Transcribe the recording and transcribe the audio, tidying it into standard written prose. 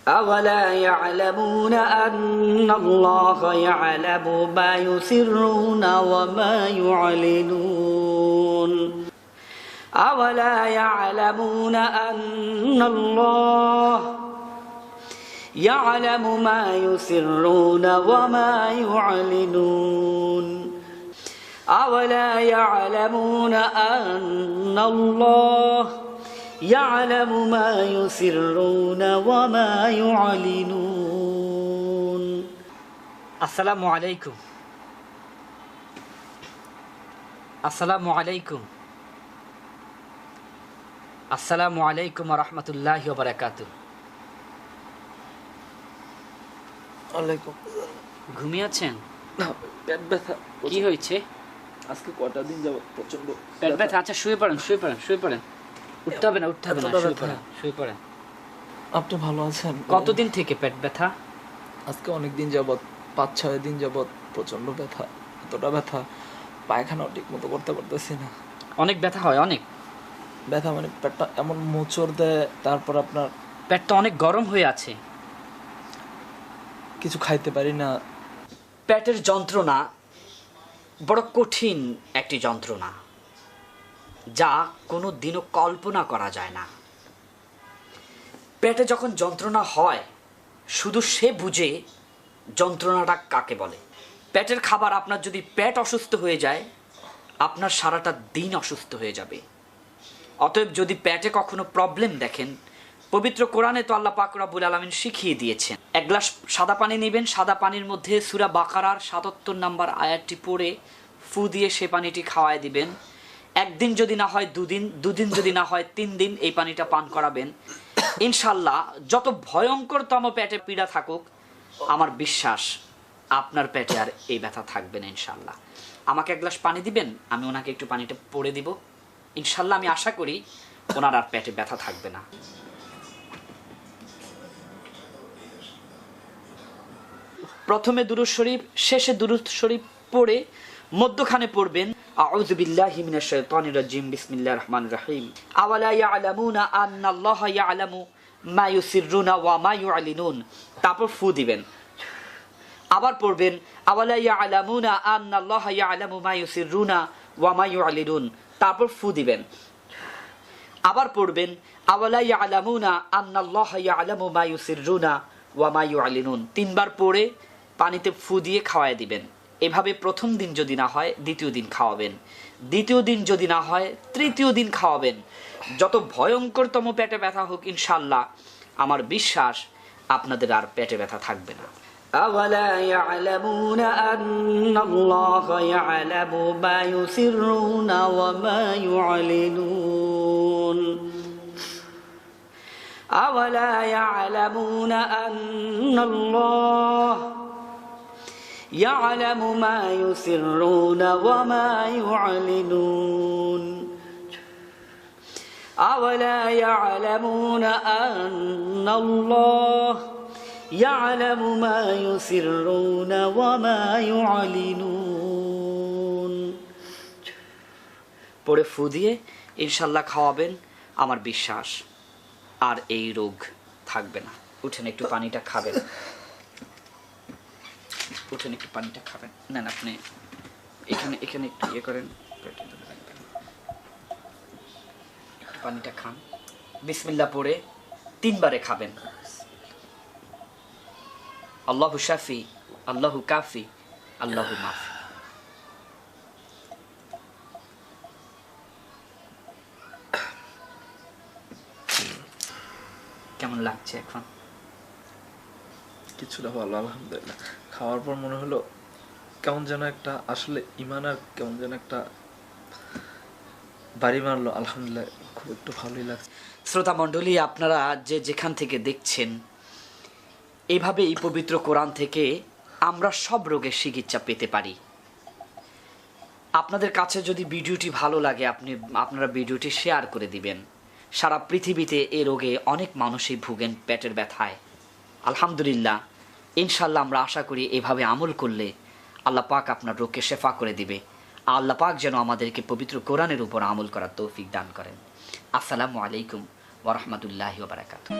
أولا يعلمون أن الله يعلم ما يسرون وما يعلنون أولا يعلمون أن الله يعلم ما يسرون وما يعلنون أولا يعلمون أن الله يعلم ما يسرون وما يعلنون السلام عليكم السلام عليكم السلام عليكم ورحمة الله وبركاته ওয়ালাইকুম। ঘুমিয়ে আছেন? না, পেট ব্যথা। কি হয়েছে? আজকে কটা দিন যাবত প্রচন্ড পেট ব্যথা। আচ্ছা শুয়ে পড়েন, শুয়ে পড়েন, শুয়ে পড়েন। উঠতে হবে না, উঠতে হবে না, শুয়ে পড়েন, শুয়ে পড়েন। আপনি ভালো আছেন? কতদিন থেকে পেট ব্যথা? আজকে অনেক দিন যাবত, 5-6 দিন যাবত প্রচন্ড ব্যথা। এতটা ব্যথা পায়খানাও ঠিক মতো করতে পারতেছি না। অনেক ব্যথা হয়? অনেক ব্যথা মানে পেটটা এমন মোচড় দেয়, তারপর আপনার পেটটা অনেক গরম হয়ে আছে, কিছু খাইতে পারি না। পেটের যন্ত্রণা বড় কঠিন একটি যন্ত্রণা, যা কোনো দিনও কল্পনা করা যায় না। পেটে যখন যন্ত্রণা হয়, শুধু সে বুঝে যন্ত্রণাটা কাকে বলে। পেটের খাবার, আপনার যদি পেট অসুস্থ হয়ে যায়, আপনার সারাটা দিন অসুস্থ হয়ে যাবে। অতএব যদি পেটে কখনো প্রবলেম দেখেন, পবিত্র কোরআনে তো আল্লাহ পাক রব্বুল আলামিন শিখিয়ে দিয়েছেন। এক গ্লাস সাদা পানি নেবেন, সাদা পানির মধ্যে সূরা বাকারার ৭৭ নম্বর আয়াতটি পড়ে ফু দিয়ে সে পানিটি খাওয়ায় দিবেন। একদিন যদি না হয় দুদিন, দুদিন যদি না হয় 3 দিন এই পানিটা পান করাবেন। ইনশাল্লাহ যত ভয়ঙ্করতম পেটে পীড়া থাকুক, আমার বিশ্বাস আপনার পেটে আর এই ব্যথা থাকবে না ইনশাল্লাহ। আমাকে এক গ্লাস পানি দিবেন, আমি ওনাকে একটু পানিটা পড়ে দিব। ইনশাল্লাহ আমি আশা করি ওনার আর পেটে ব্যথা থাকবে না। প্রথমে দুরূদ শরীফ, শেষে দুরূদ শরীফ পড়ে মধ্যখানে পড়বেন আউযু বিল্লাহি মিনাশ শাইতানির রাজিম বিসমিল্লাহির রহমানির রহিম। আওয়ালা ইয়ালামুনা আন্নাল্লাহা ইয়ালামু মা ইউসিররুনা ওয়া মা ইউআলিনুন। তারপর ফু দিবেন। আবার পড়বেন আওয়ালা ইয়ালামুনা আন্নাল্লাহা ইয়ালামু মা ইউসিররুনা ওয়া মা ইউআলিনুন। তারপর ফু দিবেন। আবার পড়বেন আওয়ালা ইয়ালামুনা আন্নাল্লাহা ইয়ালামু মা ইউসিররুনা ওয়া মা ইউআলিনুন। 3 বার পড়ে পানিতে ফু দিয়ে খাওয়ায় দিবেন। এভাবে প্রথম দিন যদি না হয় দ্বিতীয় দিন খাওয়াবেন, দ্বিতীয় দিন যদি না হয় তৃতীয় দিন খাওয়াবেন। যত ভয়ঙ্করতম পেটে ব্যথা হোক, ইনশাআল্লাহ আমার বিশ্বাস আপনাদের আর পেটে ব্যথা থাকবে না। আওয়ালা ইয়ালামুনা আন্নাল্লাহা ইয়ালামু মা ইউসিররুনা ওয়া মা ইউআলিনুন। আওয়ালা ইয়ালামুনা আন্নাল্লাহা يعلم ما يسرون وما يعلنون أولا يعلمون أن الله يعلم ما يسرون وما يعلنون। পরে ফু দিয়ে ইনশাআল্লাহ খাওয়াবেন, আমার বিশ্বাস আর এই রোগ থাকবে না। উঠেন, একটু পানিটা খাবেন। উঠেন, একটু পানিটা খাবেন। নেন, আপনি এখানে এখানে একটু ইয়ে করেন, পানিটা খান। বিসমিল্লাহ পড়ে 3 বারে খাবেন। আল্লাহু শাফি, আল্লাহু কাফি, আল্লাহু মাফি। কেমন লাগছে এখন? কিছুটা ভালো, আলহামদুলিল্লাহ। খাওয়ার পর মনে হলো কেমন যেন একটা, আসলে ইমান আর কেমন যেন একটা বাড়ি মারলো। আলহামদুলিল্লাহ, খুব একটু ভালোই লাগছে। শ্রোতা মণ্ডলী, আপনারা যে যেখান থেকে দেখছেন, এইভাবে এই পবিত্র কোরআন থেকে আমরা সব রোগের চিকিৎসা পেতে পারি। আপনাদের কাছে যদি ভিডিওটি ভালো লাগে, আপনারা ভিডিওটি শেয়ার করে দিবেন। সারা পৃথিবীতে এই রোগে অনেক মানুষই ভুগেন, পেটের ব্যথায়। আলহামদুলিল্লাহ, ইনশাল্লাহ আমরা আশা করি এভাবে আমল করলে আল্লাহ পাক আপনার রোগকে শেফা করে দিবে। আল্লাহ পাক যেন আমাদেরকে পবিত্র কোরআনের উপর আমল করার তৌফিক দান করেন। আসসালামু আলাইকুম ওয়া রাহমাতুল্লাহি ওয়া বারাকাতুহু।